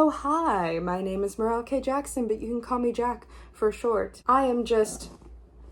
Oh hi, my name is Morel K. Jackson, but you can call me Jack for short. I am just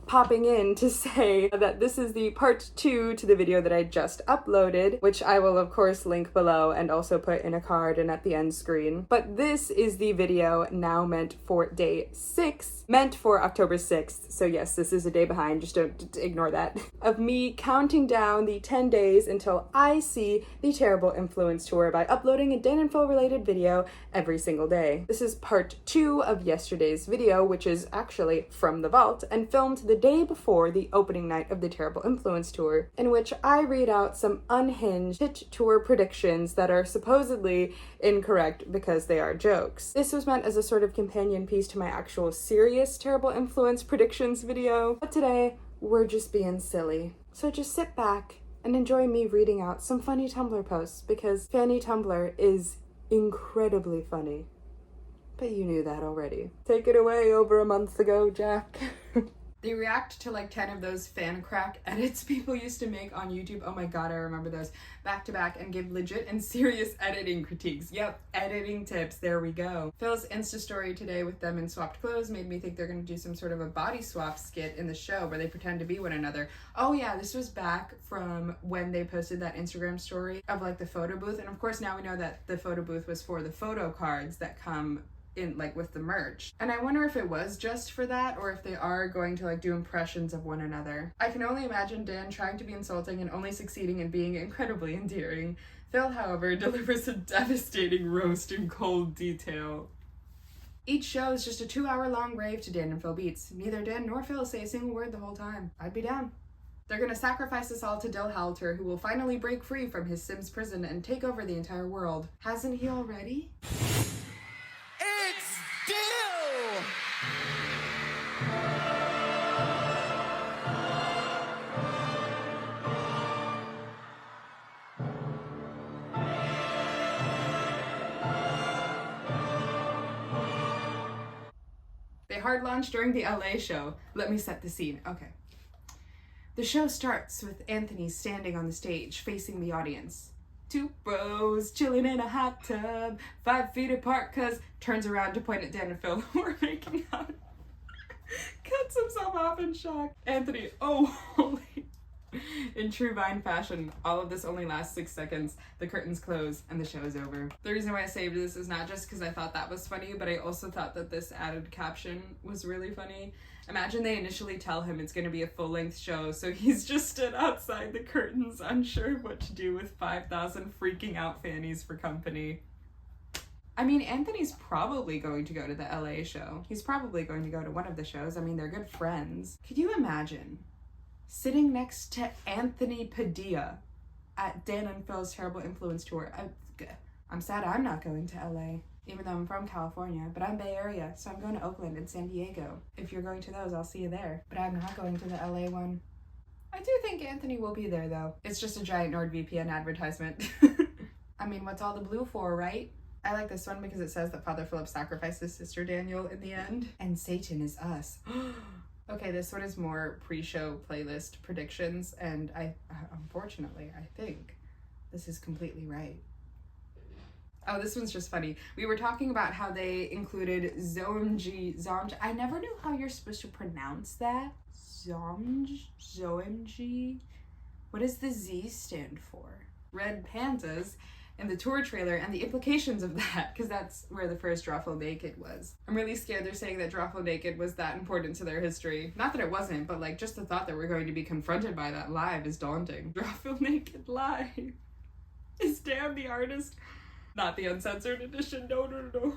popping in to say that this is the part 2 to the video that I just uploaded, which I will of course link below and also put in a card and at the end screen. But this is the video now meant for day 6, meant for October 6th. So yes, this is a day behind, just don't ignore that. Of me counting down the 10 days until I see the Terrible Influence Tour by uploading a Dan and Phil related video every single day. This is part 2 of yesterday's video, which is actually from the vault and filmed the day before the opening night of the Terrible Influence Tour, in which I read out some unhinged hit tour predictions that are supposedly incorrect because they are jokes. This was meant as a sort of companion piece to my actual serious Terrible Influence predictions video, but today we're just being silly. So just sit back and enjoy me reading out some funny Tumblr posts, because Fanny Tumblr is incredibly funny. But you knew that already. Take it away, over a month ago, Jack. They react to like 10 of those fan crack edits people used to make on YouTube. Oh my god, I remember those. Back to back, and give legit and serious editing critiques. Yep, editing tips, there we go. Phil's Insta story today with them in swapped clothes made me think they're gonna do some sort of a body swap skit in the show where they pretend to be one another. Oh yeah, this was back from when they posted that Instagram story of like the photo booth. And of course now we know that the photo booth was for the photo cards that come in like with the merch. And I wonder if it was just for that or if they are going to like do impressions of one another. I can only imagine Dan trying to be insulting and only succeeding in being incredibly endearing. Phil, however, delivers a devastating roast in cold detail. Each show is just a 2-hour-long rave to Dan and Phil beats. Neither Dan nor Phil say a single word the whole time. I'd be down. They're gonna sacrifice us all to Dill Halter, who will finally break free from his Sims prison and take over the entire world. Hasn't he already? They hard launch during the LA show. Let me set the scene. Okay. The show starts with Anthony standing on the stage facing the audience. 2 bros chilling in a hot tub, 5 feet apart, cause turns around to point at Dan and Phil who are making out. Cuts himself off in shock. Anthony, oh holy. In true Vine fashion, all of this only lasts 6 seconds, the curtains close, and the show is over. The reason why I saved this is not just because I thought that was funny, but I also thought that this added caption was really funny. Imagine they initially tell him it's going to be a full-length show, so he's just stood outside the curtains, unsure what to do with 5,000 freaking out fannies for company. I mean, Anthony's probably going to go to the LA show. He's probably going to go to one of the shows. I mean, they're good friends. Could you imagine sitting next to Anthony Padilla at Dan and Phil's Terrible Influence Tour? I'm sad I'm not going to LA, even though I'm from California, but I'm Bay Area, so I'm going to Oakland and San Diego. If you're going to those, I'll see you there. But I'm not going to the LA one. I do think Anthony will be there though. It's just a giant NordVPN advertisement. I mean, what's all the blue for, right? I like this one because it says that Father Philip sacrificed his sister Daniel in the end. And Satan is us. Okay, this one is more pre-show playlist predictions, and unfortunately, I think this is completely right. Oh, this one's just funny. We were talking about how they included Zomji. I never knew how you're supposed to pronounce that. Zomji? What does the Z stand for? Red pandas in the tour trailer, and the implications of that, because that's where the first Drawful Naked was. I'm really scared they're saying that Drawful Naked was that important to their history. Not that it wasn't, but like just the thought that we're going to be confronted by that live is daunting. Drawful Naked live. Is Dan the artist? Not the uncensored edition, no.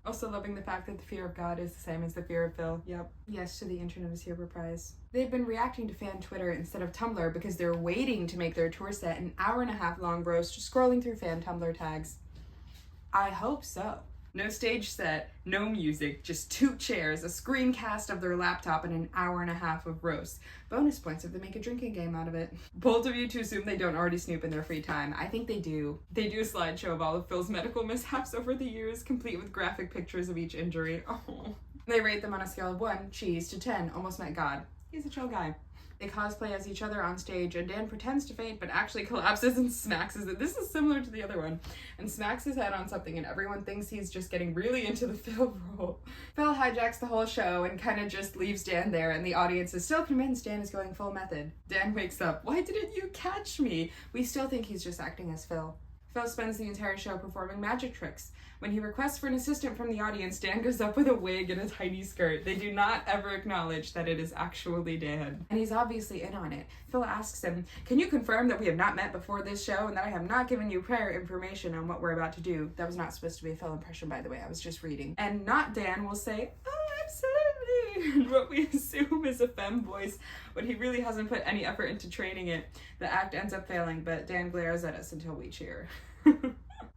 Also loving the fact that the fear of God is the same as the fear of Phil. Yep. Yes to the internet is here reprise. They've been reacting to fan Twitter instead of Tumblr because they're waiting to make their tour set an 1.5-hour long roast, just scrolling through fan Tumblr tags. I hope so. No stage set, no music, just 2 chairs, a screencast of their laptop, and an 1.5 hours of roast. Bonus points if they make a drinking game out of it. Bold of you to assume they don't already snoop in their free time. I think they do. They do a slideshow of all of Phil's medical mishaps over the years, complete with graphic pictures of each injury. Oh. They rate them on a scale of 1 cheese to 10, almost met God. He's a chill guy. They cosplay as each other on stage, and Dan pretends to faint but actually collapses and smacks his. This is similar to the other one, and smacks his head on something, and everyone thinks he's just getting really into the Phil role. Phil hijacks the whole show and kind of just leaves Dan there, and the audience is still convinced Dan is going full method. Dan wakes up. Why didn't you catch me? We still think he's just acting as Phil. Phil spends the entire show performing magic tricks. When he requests for an assistant from the audience, Dan goes up with a wig and a tiny skirt. They do not ever acknowledge that it is actually Dan. And he's obviously in on it. Phil asks him, "Can you confirm that we have not met before this show and that I have not given you prior information on what we're about to do?" That was not supposed to be a Phil impression, by the way. I was just reading. And not Dan will say, "Oh, absolutely." And what we assume is a femme voice, but he really hasn't put any effort into training it. The act ends up failing, but Dan glares at us until we cheer.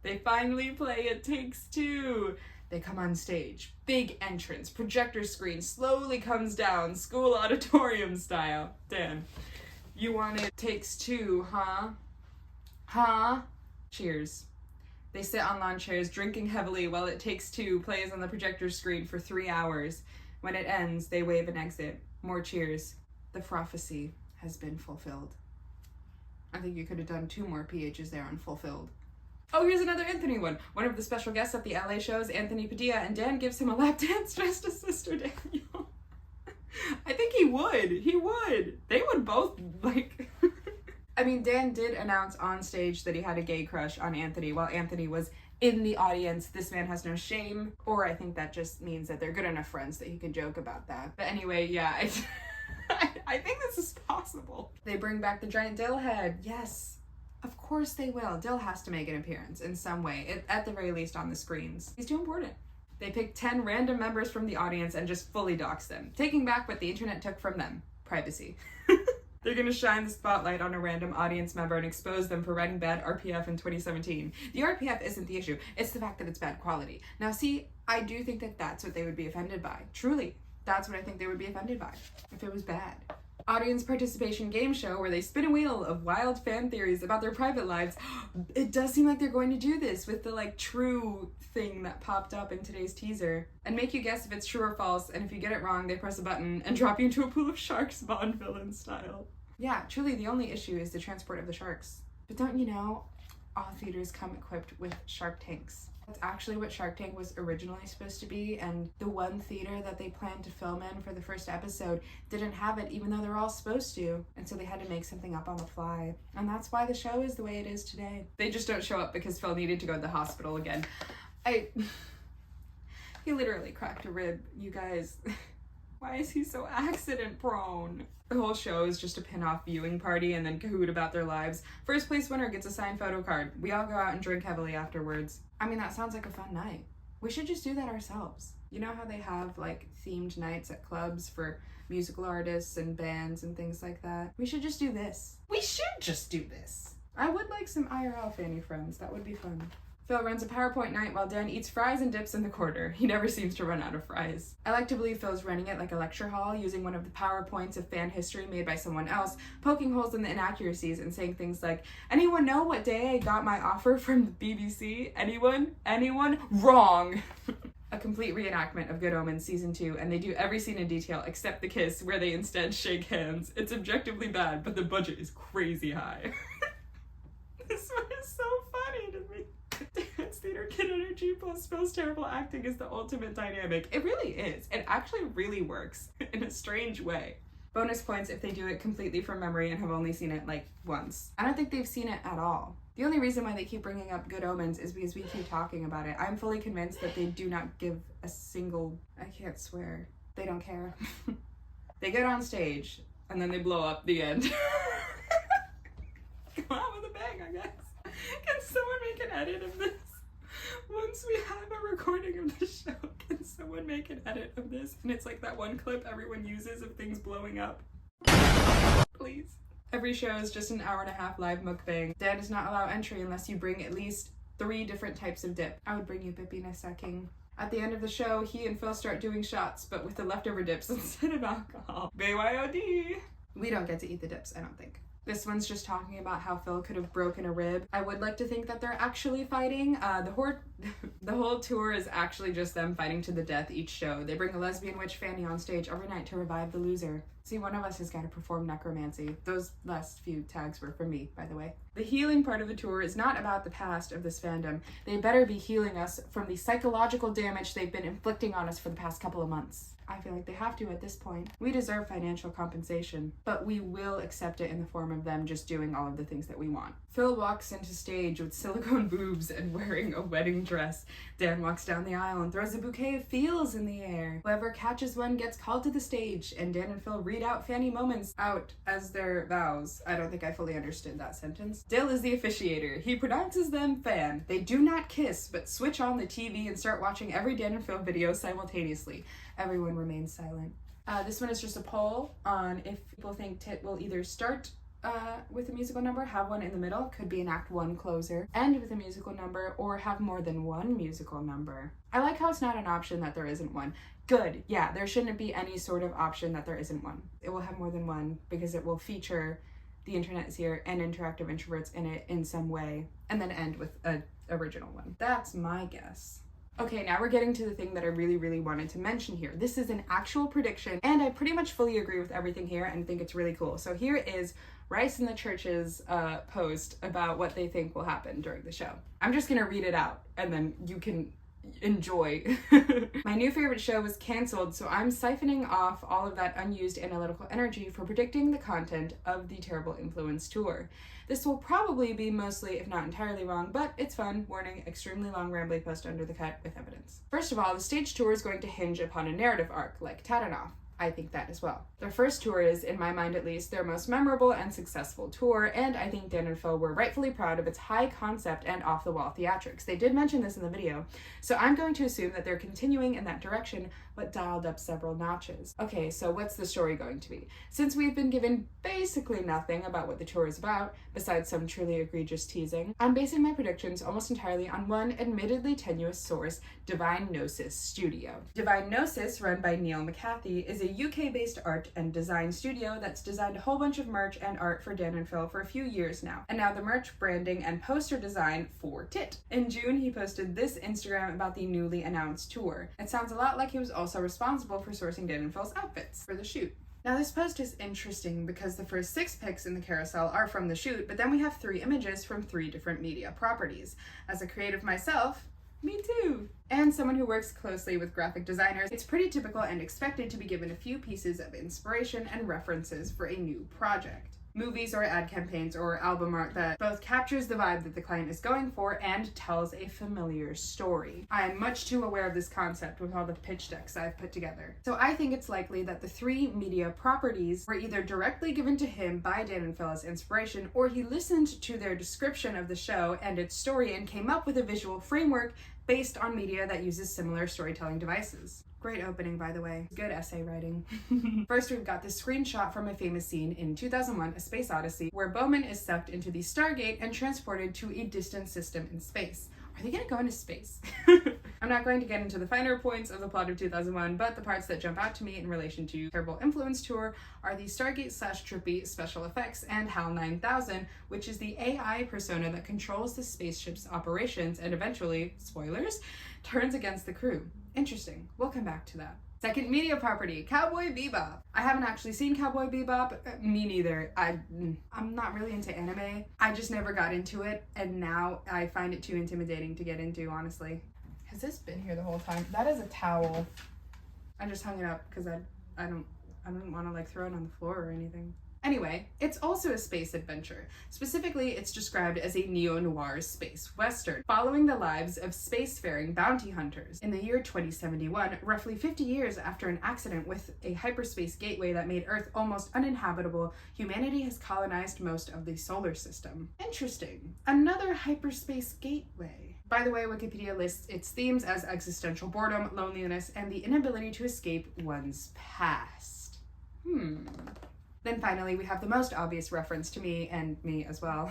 They finally play It Takes Two. They come on stage. Big entrance. Projector screen slowly comes down, school auditorium style. Dan, you want It Takes Two, huh? Huh? Cheers. They sit on lawn chairs, drinking heavily while It Takes Two plays on the projector screen for 3 hours. When it ends, they wave and exit. More cheers. The prophecy has been fulfilled. I think you could have done 2 more PHs there on fulfilled. Oh, here's another Anthony one. One of the special guests at the LA show is Anthony Padilla, and Dan gives him a lap dance dressed as Sister Daniel. I think he would. He would. They would both, like... I mean, Dan did announce on stage that he had a gay crush on Anthony while Anthony was in the audience. This man has no shame. Or I think that just means that they're good enough friends that he can joke about that. But anyway, yeah, I think this is possible. They bring back the giant Dill head. Yes. Of course they will. Dill has to make an appearance in some way, at the very least on the screens. He's too important. They pick 10 random members from the audience and just fully dox them, taking back what the internet took from them. Privacy. They're gonna shine the spotlight on a random audience member and expose them for writing bad RPF in 2017. The RPF isn't the issue, it's the fact that it's bad quality. Now see, I do think that that's what they would be offended by. Truly, that's what I think they would be offended by, if it was bad. Audience participation game show where they spin a wheel of wild fan theories about their private lives. It does seem like they're going to do this with the like true thing that popped up in today's teaser and make you guess if it's true or false, and if you get it wrong they press a button and drop you into a pool of sharks, Bond villain style. Yeah, truly the only issue is the transport of the sharks. But don't you know, all theaters come equipped with shark tanks. That's actually what Shark Tank was originally supposed to be, and the one theater that they planned to film in for the first episode didn't have it, even though they're all supposed to, and so they had to make something up on the fly. And that's why the show is the way it is today. They just don't show up because Phil needed to go to the hospital again. He literally cracked a rib, you guys. Why is he so accident prone? The whole show is just a pin-off viewing party and then Kahoot about their lives. First place winner gets a signed photo card. We all go out and drink heavily afterwards. I mean, that sounds like a fun night. We should just do that ourselves. You know how they have like themed nights at clubs for musical artists and bands and things like that? We should just do this. We should just do this. I would like some IRL Fanny friends. That would be fun. Phil runs a PowerPoint night while Dan eats fries and dips in the corner. He never seems to run out of fries. I like to believe Phil's running it like a lecture hall, using one of the PowerPoints of fan history made by someone else, poking holes in the inaccuracies and saying things like, "Anyone know what day I got my offer from the BBC? Anyone? Anyone? Wrong!" A complete reenactment of Good Omens Season 2, and they do every scene in detail except the kiss, where they instead shake hands. It's objectively bad, but the budget is crazy high. This one is so funny to me. Dance theater kid energy plus Phil's terrible acting is the ultimate dynamic. It really is. It actually really works in a strange way. Bonus points if they do it completely from memory and have only seen it like once. I don't think they've seen it at all. The only reason why they keep bringing up Good Omens is because we keep talking about it. I'm fully convinced that they do not give a single... I can't swear. They don't care. They get on stage and then they blow up the end. Come on with a bang, I guess. Can someone make an edit of this? Once we have a recording of the show, can someone make an edit of this? And it's like that one clip everyone uses of things blowing up. Please. Every show is just an hour-and-a-half live mukbang. Dan does not allow entry unless you bring at least 3 different types of dip. I would bring you Bippy in a second. At the end of the show, he and Phil start doing shots, but with the leftover dips instead of alcohol. BYOD! We don't get to eat the dips, I don't think. This one's just talking about how Phil could have broken a rib. I would like to think that they're actually fighting. The The whole tour is actually just them fighting to the death each show. They bring a lesbian witch phannie on stage every night to revive the loser. See, one of us has got to perform necromancy. Those last few tags were for me, by the way. The healing part of the tour is not about the past of this fandom. They better be healing us from the psychological damage they've been inflicting on us for the past couple of months. I feel like they have to at this point. We deserve financial compensation, but we will accept it in the form of them just doing all of the things that we want. Phil walks into stage with silicone boobs and wearing a wedding dress. Dan walks down the aisle and throws a bouquet of feels in the air. Whoever catches one gets called to the stage, and Dan and Phil read out Phannie moments out as their vows. I don't think I fully understood that sentence. Dill is the officiator. He pronounces them fan. They do not kiss, but switch on the TV and start watching every Dan and Phil video simultaneously. Everyone remains silent. This one is just a poll on if people think Tit will either start with a musical number, have one in the middle, could be an act one closer, end with a musical number, or have more than one musical number. I like how it's not an option that there isn't one. Good, yeah, there shouldn't be any sort of option that there isn't one. It will have more than one because it will feature The Internet Is Here and Interactive Introverts in it in some way, and then end with an original one. That's my guess. Okay, now we're getting to the thing that I really wanted to mention here. This is an actual prediction, and I pretty much fully agree with everything here and think it's really cool. So here is Rice and the Church's post about what they think will happen during the show. I'm just gonna read it out, and then you can enjoy. My new favorite show was canceled, so I'm siphoning off all of that unused analytical energy for predicting the content of the Terrible Influence tour. This will probably be mostly, if not entirely wrong, but it's fun. Warning, extremely long rambly post under the cut with evidence. First of all, the stage tour is going to hinge upon a narrative arc, like Tadanoff. I think that as well. Their first tour is, in my mind at least, their most memorable and successful tour, and I think Dan and Phil were rightfully proud of its high concept and off-the-wall theatrics. They did mention this in the video, so I'm going to assume that they're continuing in that direction, but dialed up several notches. Okay, so what's the story going to be? Since we've been given basically nothing about what the tour is about, besides some truly egregious teasing, I'm basing my predictions almost entirely on one admittedly tenuous source, Divine Gnosis Studio. Divine Gnosis, run by Neil McCarthy, is a UK-based art and design studio that's designed a whole bunch of merch and art for Dan and Phil for a few years now, and now the merch, branding, and poster design for Tit. In June, he posted this Instagram about the newly announced tour. It sounds a lot like he was also responsible for sourcing Dan and Phil's outfits for the shoot. Now this post is interesting because the first 6 pics in the carousel are from the shoot, but then we have 3 images from 3 different media properties. As a creative myself, me too! And someone who works closely with graphic designers, it's pretty typical and expected to be given a few pieces of inspiration and references for a new project. Movies or ad campaigns or album art that both captures the vibe that the client is going for and tells a familiar story. I am much too aware of this concept with all the pitch decks I've put together. So I think it's likely that the 3 media properties were either directly given to him by Dan and Phil as inspiration, or he listened to their description of the show and its story and came up with a visual framework based on media that uses similar storytelling devices. Great opening, by the way. Good essay writing. First, we've got this screenshot from a famous scene in 2001, A Space Odyssey, where Bowman is sucked into the Stargate and transported to a distant system in space. Are they gonna go into space? I'm not going to get into the finer points of the plot of 2001, but the parts that jump out to me in relation to Terrible Influence Tour are the Stargate/Trippy special effects and HAL 9000, which is the AI persona that controls the spaceship's operations and eventually, spoilers, turns against the crew. Interesting. We'll come back to that. Second media property, Cowboy Bebop. I haven't actually seen Cowboy Bebop. Me neither. I'm not really into anime. I just never got into it, and now I find it too intimidating to get into, honestly. Has this been here the whole time? That is a towel. I just hung it up because I don't want to like throw it on the floor or anything. Anyway, it's also a space adventure. Specifically, it's described as a neo-noir space western, following the lives of spacefaring bounty hunters. In the year 2071, roughly 50 years after an accident with a hyperspace gateway that made Earth almost uninhabitable, humanity has colonized most of the solar system. Interesting. Another hyperspace gateway. By the way, Wikipedia lists its themes as existential boredom, loneliness, and the inability to escape one's past. Then finally, we have the most obvious reference to me, and me as well,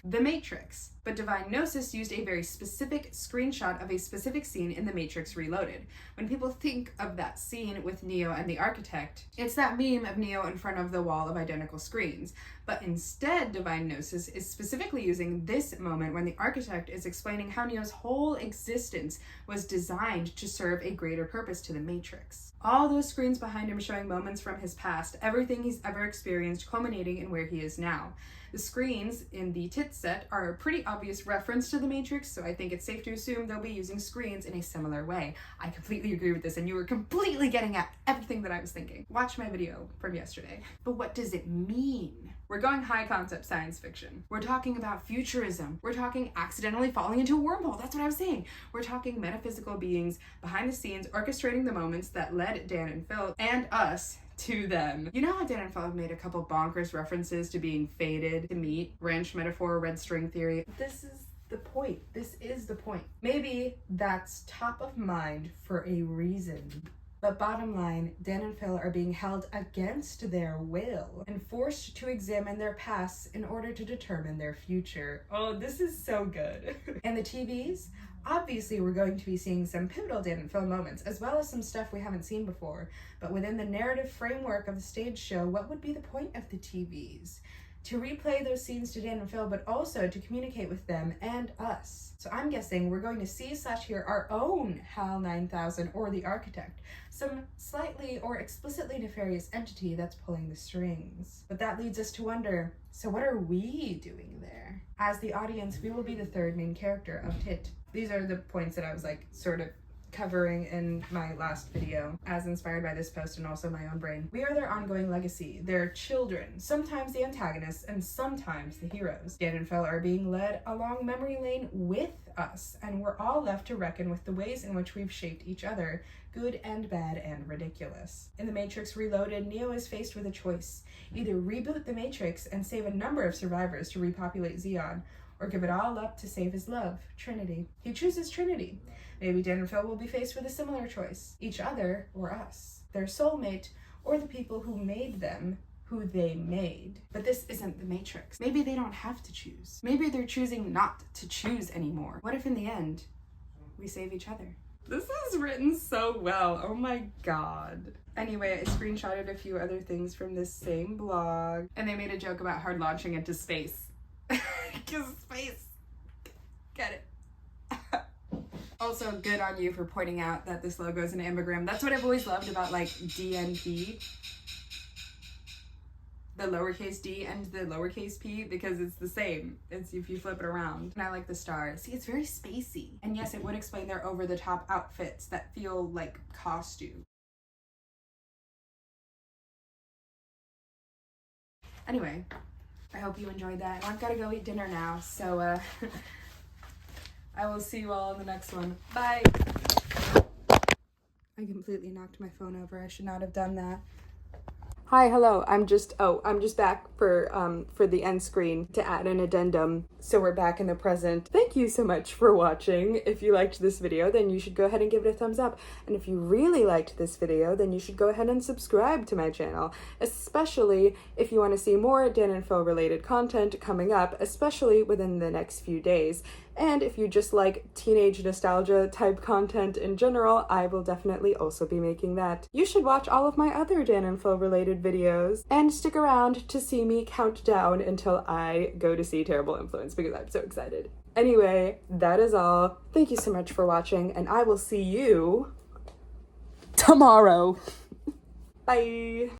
The Matrix. But Divine Gnosis used a very specific screenshot of a specific scene in The Matrix Reloaded. When people think of that scene with Neo and the architect, it's that meme of Neo in front of the wall of identical screens. But instead, Divine Gnosis is specifically using this moment when the architect is explaining how Neo's whole existence was designed to serve a greater purpose to the Matrix. All those screens behind him showing moments from his past, everything he's ever experienced, culminating in where he is now. The screens in the tit set are a pretty obvious reference to the Matrix, so I think it's safe to assume they'll be using screens in a similar way. I completely agree with this, and you were completely getting at everything that I was thinking. Watch my video from yesterday. But what does it mean? We're going high concept science fiction. We're talking about futurism. We're talking accidentally falling into a wormhole. That's what I was saying. We're talking metaphysical beings behind the scenes orchestrating the moments that led Dan and Phil and us to them. You know how Dan and Phil have made a couple bonkers references to being fated to meet? Wrench metaphor, red string theory. This is the point. This is the point. Maybe that's top of mind for a reason. But bottom line, Dan and Phil are being held against their will and forced to examine their pasts in order to determine their future. Oh, this is so good. And the TVs? Obviously, we're going to be seeing some pivotal Dan and Phil moments, as well as some stuff we haven't seen before. But within the narrative framework of the stage show, what would be the point of the TVs? To replay those scenes to Dan and Phil, but also to communicate with them and us. So I'm guessing we're going to see/hear our own HAL 9000 or the Architect, some slightly or explicitly nefarious entity that's pulling the strings. But that leads us to wonder, so what are we doing there? As the audience, we will be the third main character of TIT. These are the points that I was like sort of covering in my last video, as inspired by this post and also my own brain. We are their ongoing legacy, their children, sometimes the antagonists and sometimes the heroes. Dan and Phil are being led along memory lane with us, and we're all left to reckon with the ways in which we've shaped each other, good and bad and ridiculous. In The Matrix Reloaded, Neo is faced with a choice. Either reboot the Matrix and save a number of survivors to repopulate Xeon, or give it all up to save his love, Trinity. He chooses Trinity. Maybe Dan and Phil will be faced with a similar choice. Each other or us. Their soulmate or the people who made them who they made. But this isn't the Matrix. Maybe they don't have to choose. Maybe they're choosing not to choose anymore. What if in the end, we save each other? This is written so well. Oh my god. Anyway, I screenshotted a few other things from this same blog, and they made a joke about hard launching into space. Because space. Get it. Also, good on you for pointing out that this logo is an ambigram. That's what I've always loved about like DNP. The lowercase d and the lowercase p, because it's the same. It's if you flip it around. And I like the star. See, it's very spacey. And yes, it would explain their over-the-top outfits that feel like costume. Anyway, I hope you enjoyed that. And I've got to go eat dinner now, so I will see you all in the next one. Bye! I completely knocked my phone over. I should not have done that. Hi, hello. I'm just back for the end screen to add an addendum. So we're back in the present. Thank you so much for watching. If you liked this video, then you should go ahead and give it a thumbs up. And if you really liked this video, then you should go ahead and subscribe to my channel, especially if you want to see more Dan and Phil related content coming up, especially within the next few days. And if you just like teenage nostalgia type content in general, I will definitely also be making that. You should watch all of my other Dan and Phil related videos and stick around to see me count down until I go to see Terrible Influence, because I'm so excited. Anyway, that is all. Thank you so much for watching, and I will see you tomorrow. Bye!